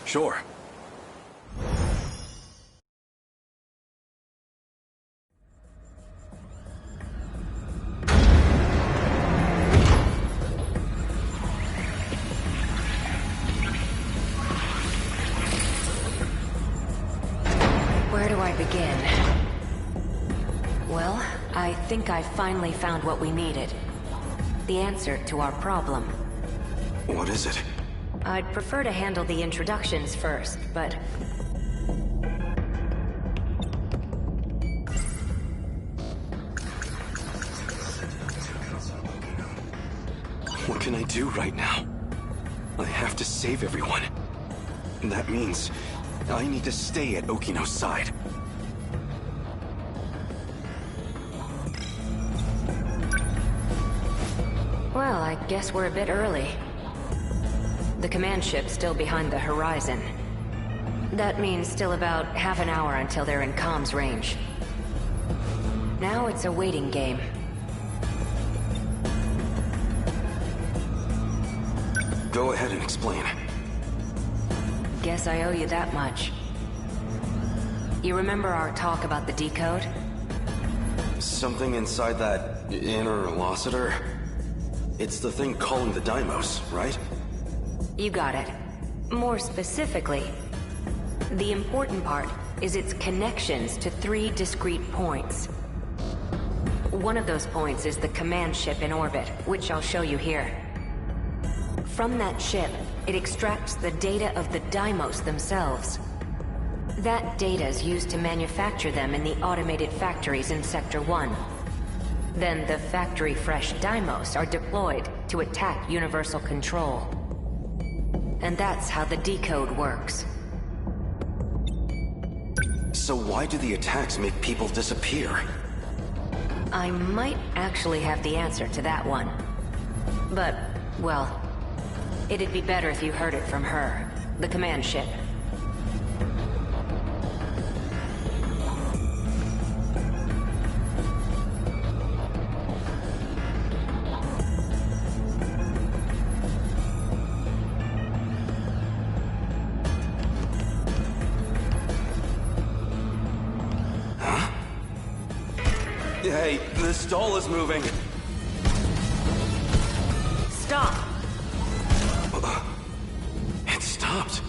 Sure. Where do I begin? Well, I think I finally found what we needed. The answer to our problem. What is it? I'd prefer to handle the introductions first, but... What can I do right now? I have to save everyone. That means I need to stay at Okino's side. Well, I guess we're a bit early. The command ship's still behind the horizon. That means still about half an hour until they're in comms range. Now it's a waiting game. Go ahead and explain. Guess I owe you that much. You remember our talk about the decode? Something inside that inner Lassiter? It's the thing calling the Deimos, right? You got it. More specifically, the important part is its connections to 3 discrete points. One of those points is the command ship in orbit, which I'll show you here. From that ship, it extracts the data of the Deimos themselves. That data is used to manufacture them in the automated factories in Sector 1. Then the factory-fresh Deimos are deployed to attack Universal Control. And that's how the decode works. So why do the attacks make people disappear? I might actually have the answer to that one. But, well, it'd be better if you heard it from her, the command ship. Hey, the stall is moving. Stop! It stopped.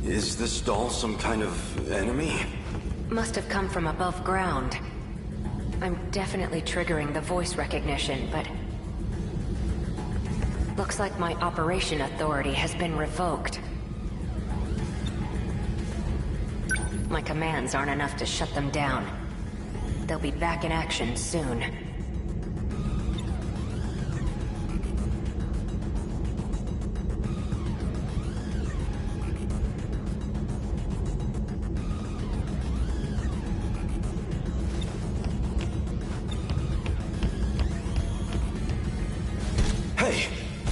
Is this doll some kind of enemy? Must have come from above ground. I'm definitely triggering the voice recognition, but... looks like my operation authority has been revoked. My commands aren't enough to shut them down. They'll be back in action soon. Hey!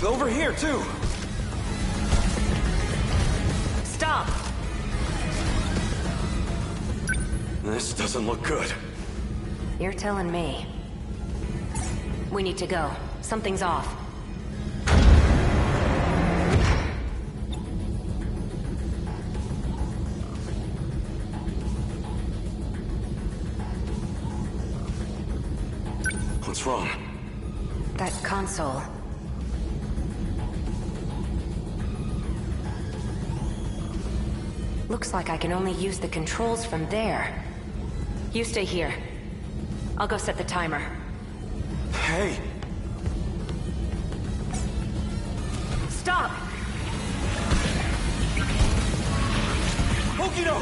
Over here, too! Stop! This doesn't look good. You're telling me. We need to go. Something's off. What's wrong? That console. Looks like I can only use the controls from there. You stay here. I'll go set the timer. Hey! Stop! Okino!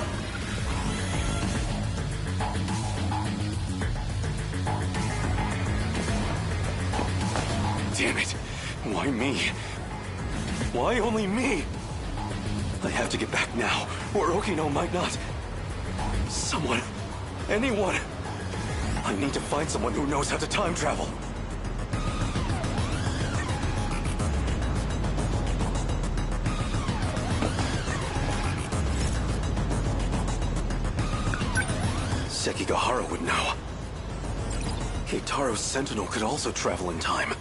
Damn it! Why me? Why only me? I have to get back now, or Okino might not. Someone. Anyone. I need to find someone who knows how to time travel. Sekigahara would know. Keitaro's Sentinel could also travel in time.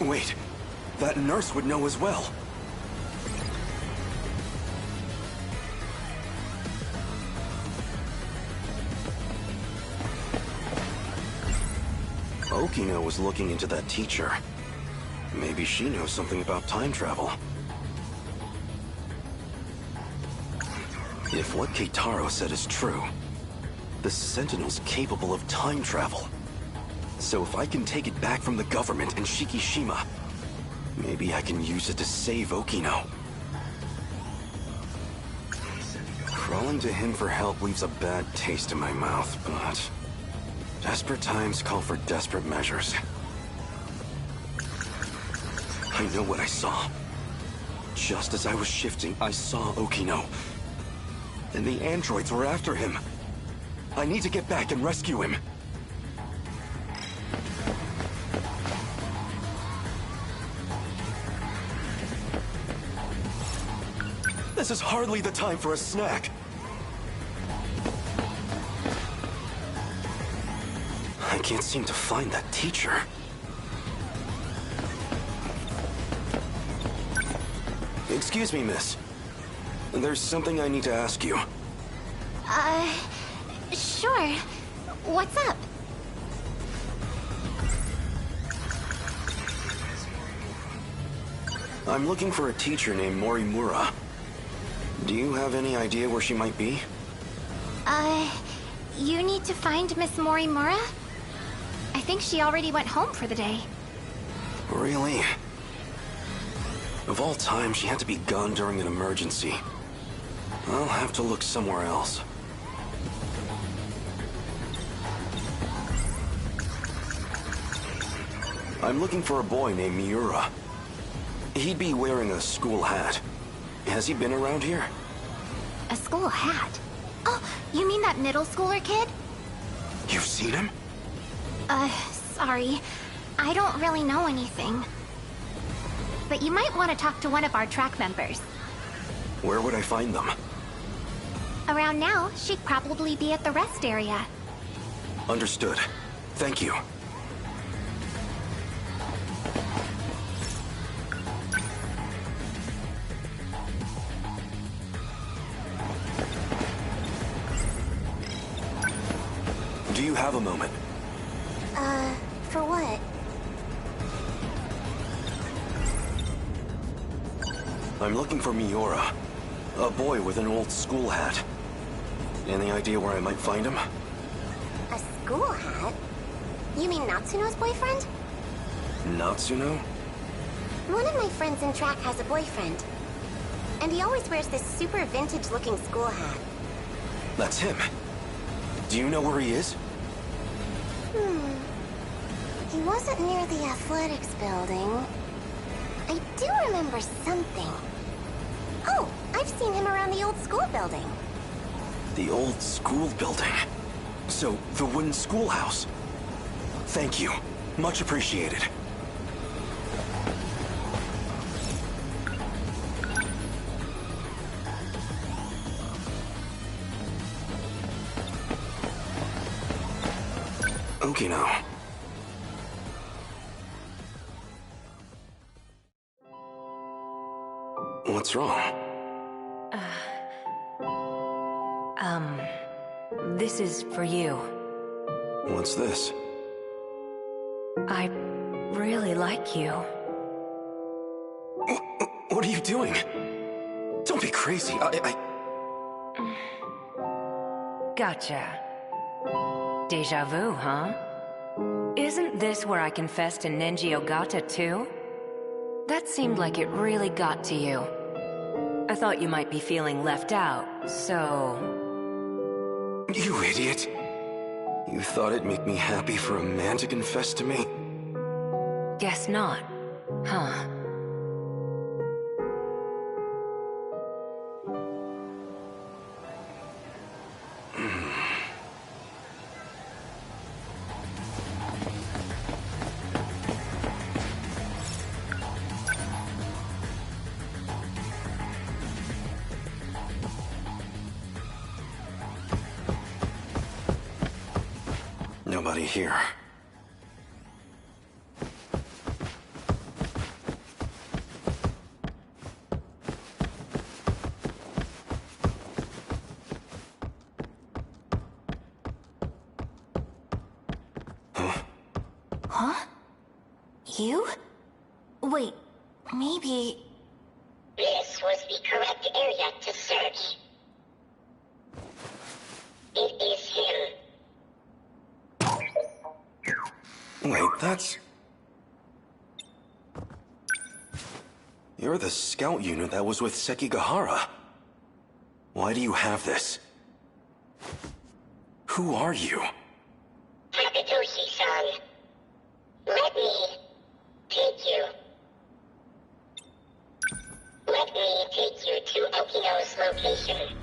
Wait, that nurse would know as well. Okino was looking into that teacher. Maybe she knows something about time travel. If what Keitaro said is true, the Sentinel's capable of time travel. So if I can take it back from the government and Shikishima, maybe I can use it to save Okino. Crawling to him for help leaves a bad taste in my mouth, but desperate times call for desperate measures. I know what I saw. Just as I was shifting, I saw Okino. And the androids were after him. I need to get back and rescue him. This is hardly the time for a snack. I can't seem to find that teacher. Excuse me, miss. There's something I need to ask you. Sure. What's up? I'm looking for a teacher named Morimura. Do you have any idea where she might be? You need to find Miss Morimura? I think she already went home for the day. Really? Of all time, she had to be gone during an emergency. I'll have to look somewhere else. I'm looking for a boy named Miura. He'd be wearing a school hat. Has he been around here? A school hat? Oh, you mean that middle schooler kid? You've seen him? Sorry. I don't really know anything. But you might want to talk to one of our track members. Where would I find them? Around now, she'd probably be at the rest area. Understood. Thank you. Do you have a moment? For what? I'm looking for Miura. A boy with an old school hat. Any idea where I might find him? A school hat? You mean Natsuno's boyfriend? Natsuno? One of my friends in track has a boyfriend. And he always wears this super vintage-looking school hat. That's him. Do you know where he is? He wasn't near the athletics building. I do remember something. Oh, I've seen him around the old school building. The old school building? So, the wooden schoolhouse? Thank you. Much appreciated. Okay now. What's wrong? This is for you. What's this? I really like you. What are you doing? Don't be crazy. Gotcha. Deja vu, huh? Isn't this where I confessed to Nenji Ogata too? That seemed like it really got to you. I thought you might be feeling left out, so... You idiot. You thought it'd make me happy for a man to confess to me? Guess not, huh? nobody here. Huh? You? Wait, maybe... This was the correct area to search. It is him. Wait, that's... You're the scout unit that was with Sekigahara. Why do you have this? Who are you? Takatoshi-san. Let me take you. Let me take you to Okino's location.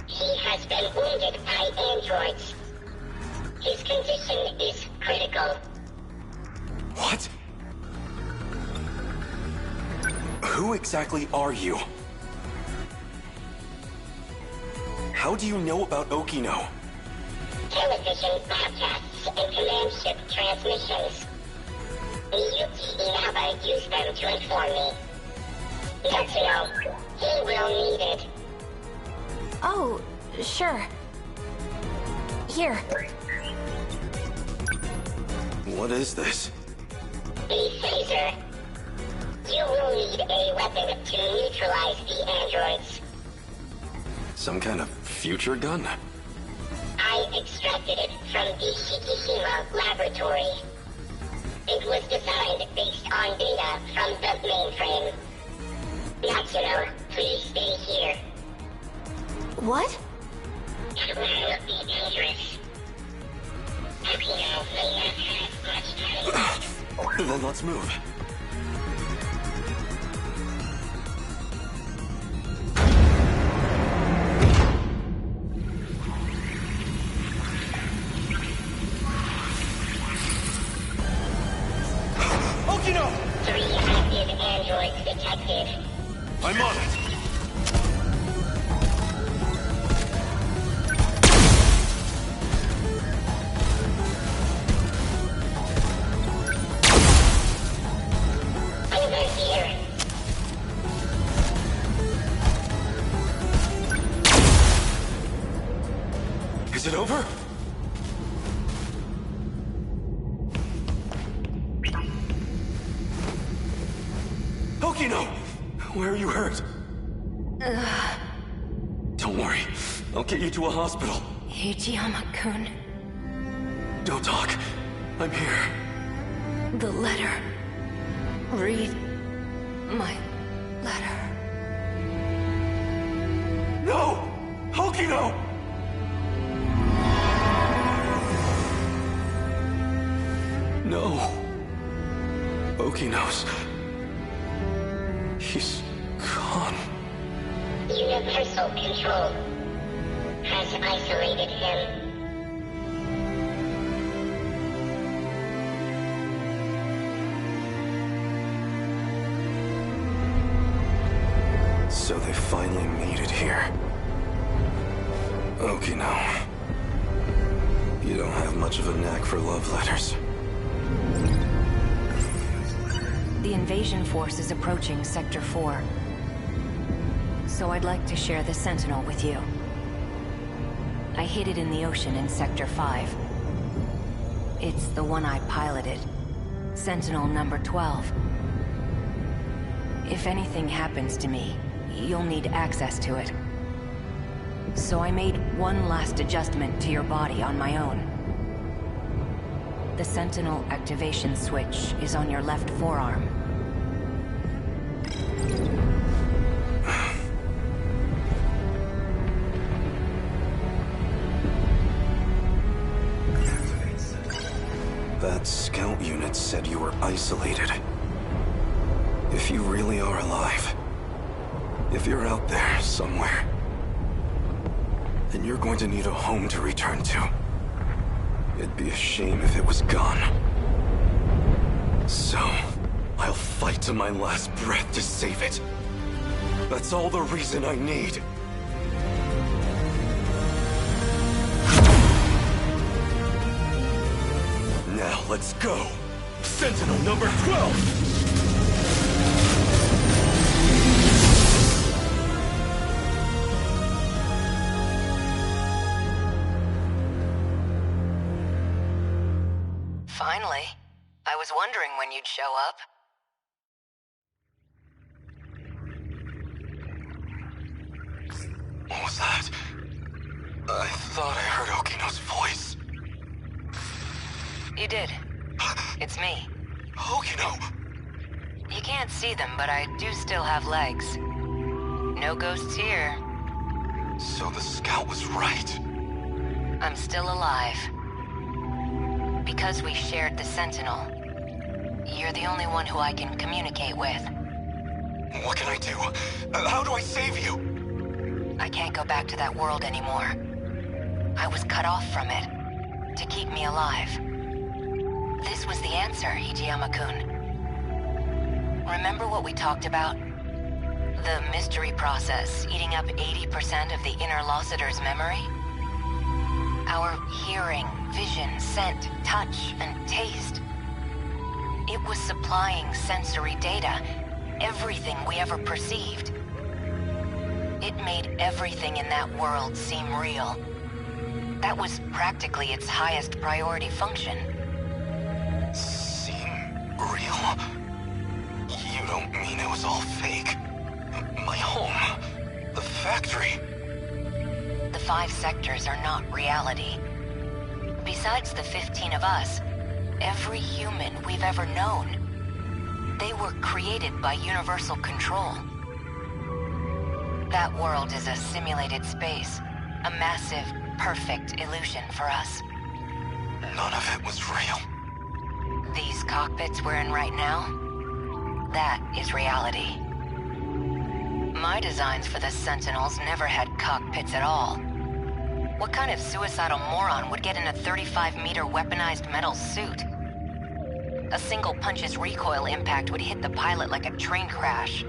He has been wounded by androids. His condition is critical. What? Who exactly are you? How do you know about Okino? Television broadcasts and command ship transmissions. Yuki Inaba used them to inform me. Natsuno, he will need it. Oh, sure. Here. What is this? The phaser. You will need a weapon to neutralize the androids. Some kind of future gun? I extracted it from the Shikishima laboratory. It was designed based on data from the mainframe. Natsuno, please stay here. What? It will be dangerous. Okino may not have much time. Then let's move. Okino! 3 active androids detected. I'm on it! Over here. Is it over? Okino! Where are you hurt? Don't worry. I'll get you to a hospital. Ichiyama-kun, Don't talk. I'm here. the letter. Read my letter. No! Okino! No. Okino's... He's gone. Universal control has isolated him. So they finally made it here. Okino. You don't have much of a knack for love letters. The invasion force is approaching Sector 4. So I'd like to share the Sentinel with you. I hid it in the ocean in Sector 5. It's the one I piloted. Sentinel number 12. If anything happens to me, you'll need access to it. So I made one last adjustment to your body on my own. The Sentinel activation switch is on your left forearm. That scout unit said you were isolated. If you really are alive, if you're out there somewhere, then you're going to need a home to return to. It'd be a shame if it was gone. So, I'll fight to my last breath to save it. That's all the reason I need. Let's go! Sentinel number 12! Finally. I was wondering when you'd show up. What was that? I thought I heard Okino's voice. You did. It's me. Okino! You can't see them, but I do still have legs. No ghosts here. So the scout was right. I'm still alive. Because we shared the Sentinel, you're the only one who I can communicate with. What can I do? How do I save you? I can't go back to that world anymore. I was cut off from it, to keep me alive. This was the answer, Hijiyama-kun. Remember what we talked about? The mystery process eating up 80% of the inner Lossiter's memory? Our hearing, vision, scent, touch, and taste. It was supplying sensory data, everything we ever perceived. It made everything in that world seem real. That was practically its highest priority function. Seem real? You don't mean it was all fake? My home? The factory? The 5 sectors are not reality. Besides the 15 of us, every human we've ever known, they were created by universal control. That world is a simulated space, a massive, perfect illusion for us. None of it was real. These cockpits we're in right now, that is reality. My designs for the Sentinels never had cockpits at all. What kind of suicidal moron would get in a 35-meter weaponized metal suit? A single punch's recoil impact would hit the pilot like a train crash.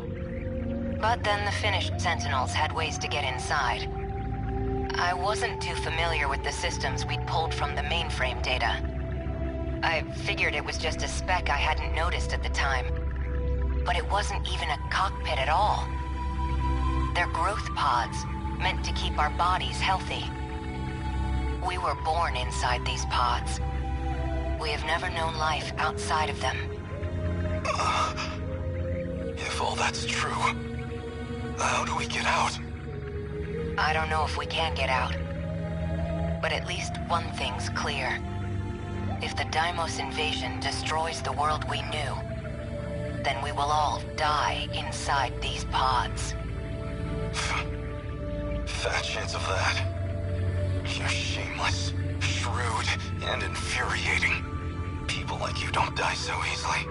But then the finished Sentinels had ways to get inside. I wasn't too familiar with the systems we'd pulled from the mainframe data. I figured it was just a speck I hadn't noticed at the time. But it wasn't even a cockpit at all. They're growth pods, meant to keep our bodies healthy. We were born inside these pods. We have never known life outside of them. If all that's true, how do we get out? I don't know if we can get out. But at least one thing's clear. If the Deimos invasion destroys the world we knew, then we will all die inside these pods. Fat chance of that. You're shameless, shrewd, and infuriating. People like you don't die so easily.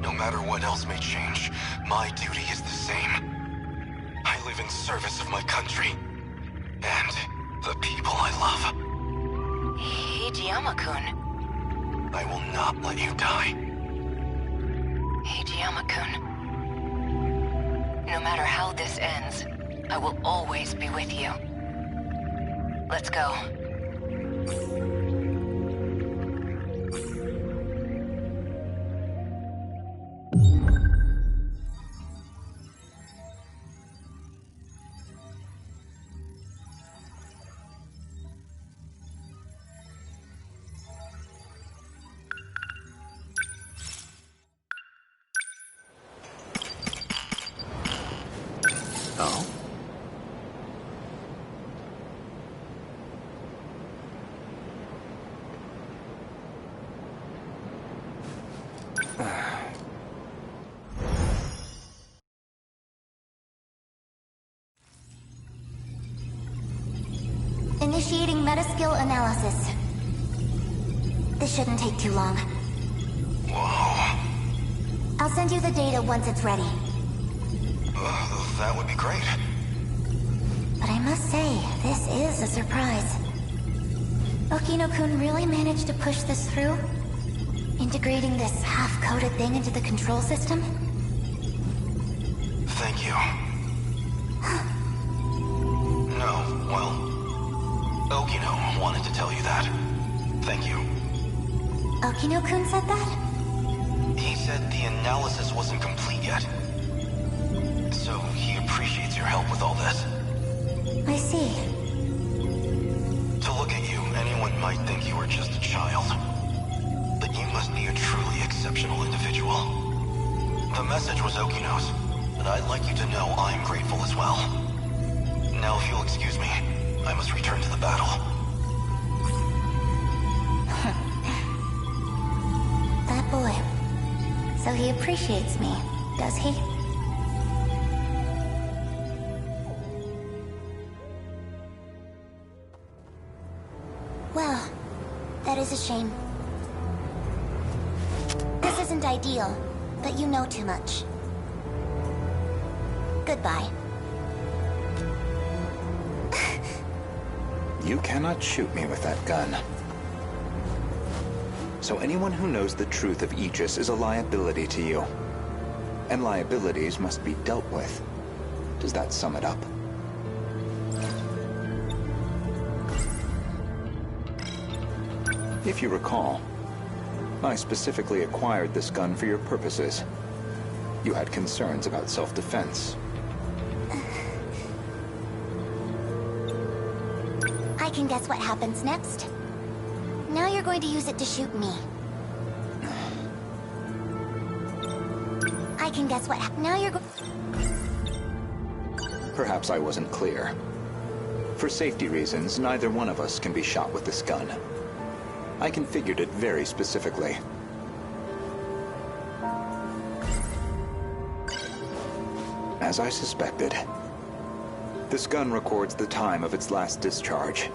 No matter what else may change, my duty is the same. I live in service of my country. And the people I love. Hijiyama-kun. I will not let you die. Hijiyama-kun. No matter how this ends, I will always be with you. Let's go. Oh? Initiating metaskill analysis. This shouldn't take too long. Whoa. I'll send you the data once it's ready. That would be great. But I must say, this is a surprise. Okino-kun really managed to push this through? Integrating this half-coded thing into the control system? Thank you. No, well, Okino wanted to tell you that. Thank you. Okino-kun said that? He said the analysis wasn't complete yet. So he appreciates your help with all this. I see. To look at you, anyone might think you are just a child. But you must be a truly exceptional individual. The message was Okino's, but I'd like you to know I'm grateful as well. Now if you'll excuse me, I must return to the battle. That boy. So he appreciates me, does he? Well, that is a shame. This isn't ideal, but you know too much. Goodbye. You cannot shoot me with that gun. So anyone who knows the truth of Aegis is a liability to you. And liabilities must be dealt with. Does that sum it up? If you recall, I specifically acquired this gun for your purposes. You had concerns about self-defense. I can guess what happens next. Now you're going to use it to shoot me. I can guess what now you're Perhaps I wasn't clear. For safety reasons, neither one of us can be shot with this gun. I configured it very specifically. As I suspected, this gun records the time of its last discharge.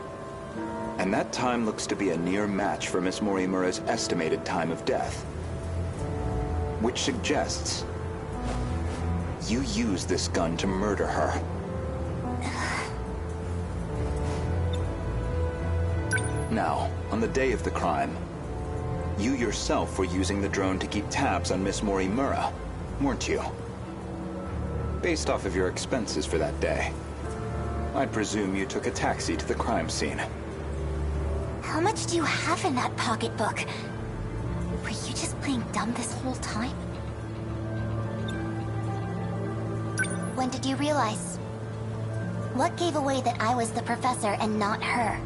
And that time looks to be a near match for Miss Morimura's estimated time of death. Which suggests you used this gun to murder her. Now, on the day of the crime, you yourself were using the drone to keep tabs on Miss Morimura, weren't you? Based off of your expenses for that day, I presume you took a taxi to the crime scene. How much do you have in that pocketbook? Were you just playing dumb this whole time? When did you realize? What gave away that I was the professor and not her?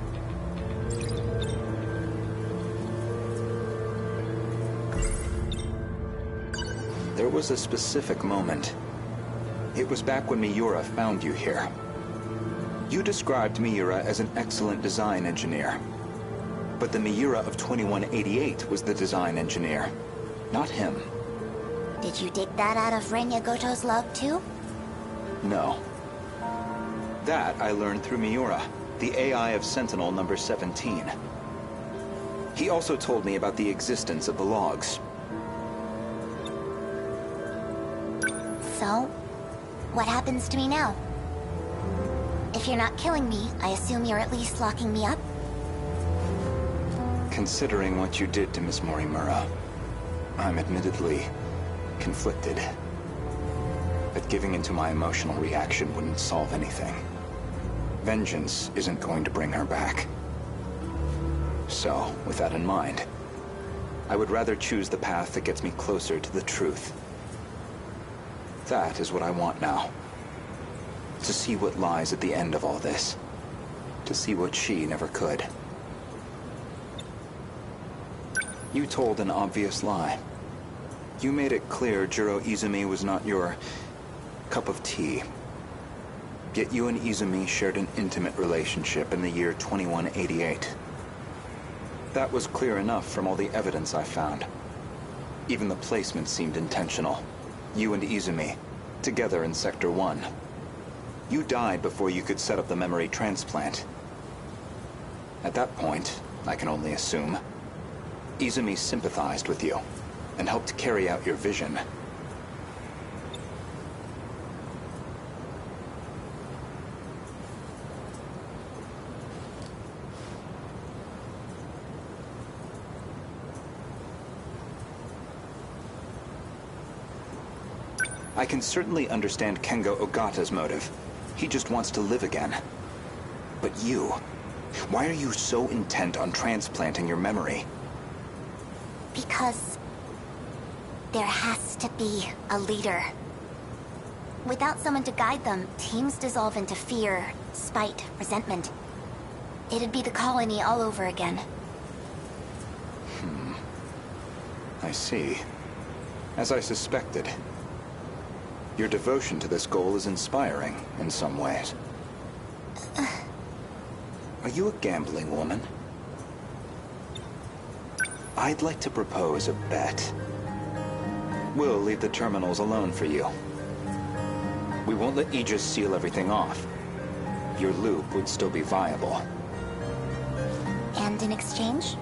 There was a specific moment. It was back when Miura found you here. You described Miura as an excellent design engineer. But the Miura of 2188 was the design engineer, not him. Did you dig that out of Renya Goto's log too? No. That I learned through Miura, the AI of Sentinel number 17. He also told me about the existence of the logs. So, what happens to me now? If you're not killing me, I assume you're at least locking me up? Considering what you did to Miss Morimura, I'm admittedly conflicted. But giving into my emotional reaction wouldn't solve anything. Vengeance isn't going to bring her back. So, with that in mind, I would rather choose the path that gets me closer to the truth. That is what I want now. To see what lies at the end of all this. To see what she never could. You told an obvious lie. You made it clear Jiro Izumi was not your cup of tea. Yet you and Izumi shared an intimate relationship in the year 2188. That was clear enough from all the evidence I found. Even the placement seemed intentional. You and Izumi, together in Sector 1. You died before you could set up the memory transplant. At that point, I can only assume, Izumi sympathized with you and helped carry out your vision. I can certainly understand Kengo Ogata's motive. He just wants to live again. But you, why are you so intent on transplanting your memory? Because there has to be a leader. Without someone to guide them, teams dissolve into fear, spite, resentment. It'd be the colony all over again. I see. As I suspected. Your devotion to this goal is inspiring, in some ways. Are you a gambling woman? I'd like to propose a bet. We'll leave the terminals alone for you. We won't let Aegis seal everything off. Your loop would still be viable. And in exchange?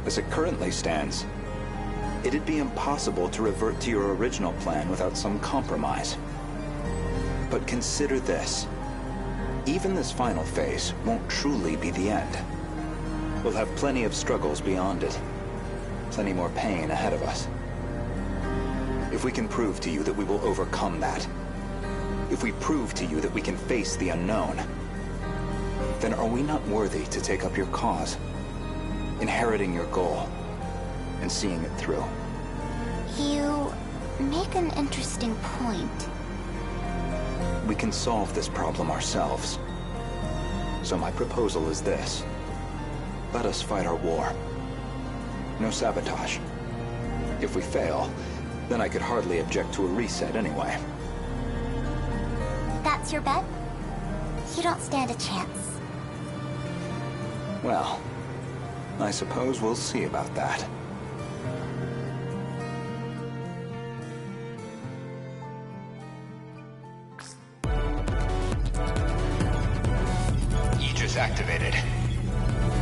As it currently stands, it'd be impossible to revert to your original plan without some compromise. But consider this. Even this final phase won't truly be the end. We'll have plenty of struggles beyond it. Plenty more pain ahead of us. If we can prove to you that we will overcome that, if we prove to you that we can face the unknown, then are we not worthy to take up your cause, inheriting your goal, and seeing it through? You make an interesting point. We can solve this problem ourselves. So my proposal is this. Let us fight our war. No sabotage. If we fail, then I could hardly object to a reset anyway. That's your bet? You don't stand a chance. Well, I suppose we'll see about that. Aegis activated.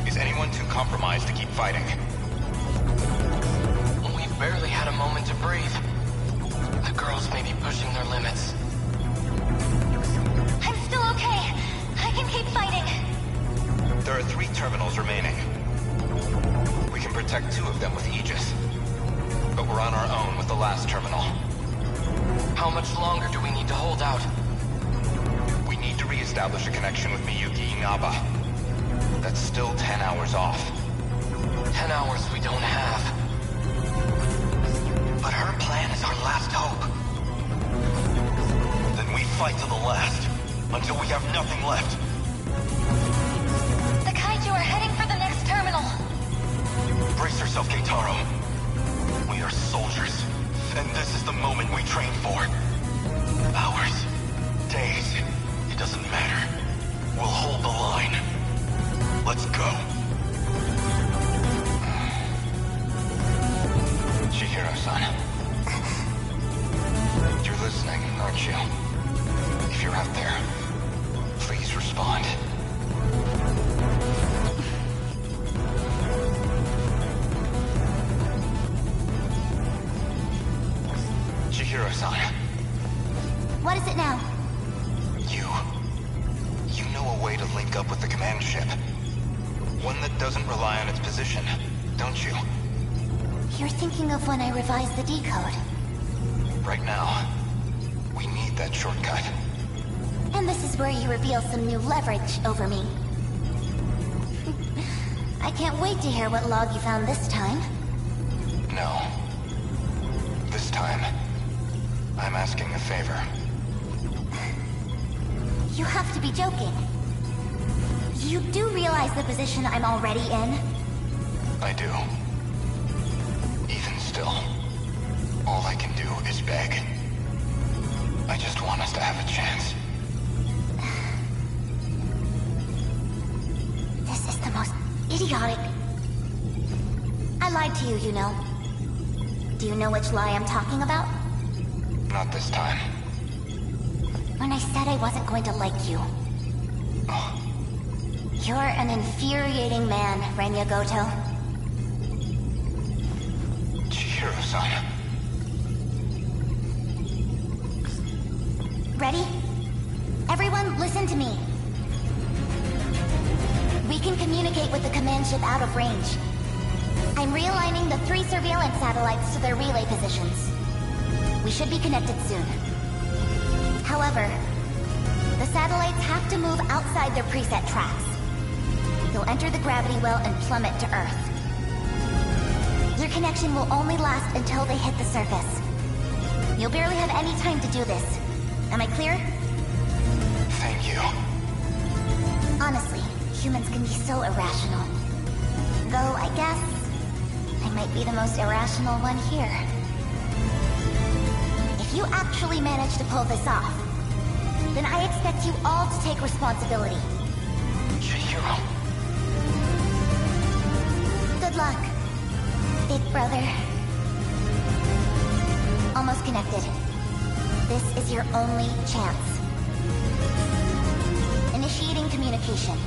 Is anyone too compromised to keep fighting? We've barely had a moment to breathe. The girls may be pushing their limits. I'm still okay. I can keep fighting. There are 3 terminals remaining. We can protect 2 of them with Aegis. But we're on our own with the last terminal. How much longer do we need to hold out? We need to re-establish a connection with Miyuki Inaba. That's still 10 hours off. 10 hours we don't have. But her plan is our last hope. Then we fight to the last, until we have nothing left. The kaiju are heading for the next terminal. Brace yourself, Keitaro. We are soldiers, and this is the moment we trained for. Hours, days, it doesn't matter. We'll hold the line. Let's go. Chihiro-san. You're listening, aren't you? If you're out there, please respond. Chihiro-san. What is it now? You know a way to link up with the command ship. One that doesn't rely on its position, don't you? You're thinking of when I revised the decode. Right now, we need that shortcut. And this is where you reveal some new leverage over me. I can't wait to hear what log you found this time. No. This time, I'm asking a favor. You have to be joking. You do realize the position I'm already in? I do. Even still, all I can do is beg. I just want us to have a chance. This is the most idiotic... I lied to you, you know. Do you know which lie I'm talking about? Not this time. When I said I wasn't going to like you. Oh. You're an infuriating man, Renya Goto. Chihiro-san. Ready? Everyone, listen to me. We can communicate with the command ship out of range. I'm realigning the 3 surveillance satellites to their relay positions. We should be connected soon. However, the satellites have to move outside their preset tracks. They'll enter the gravity well and plummet to Earth. You're Your connection will only last until they hit the surface. You'll barely have any time to do this. Am I clear? Thank you. Honestly, humans can be so irrational. Though, I guess, I might be the most irrational one here. If you actually manage to pull this off, then I expect you all to take responsibility. Chihiro. Good luck, big brother. Almost connected. This is your only chance. Initiating communication.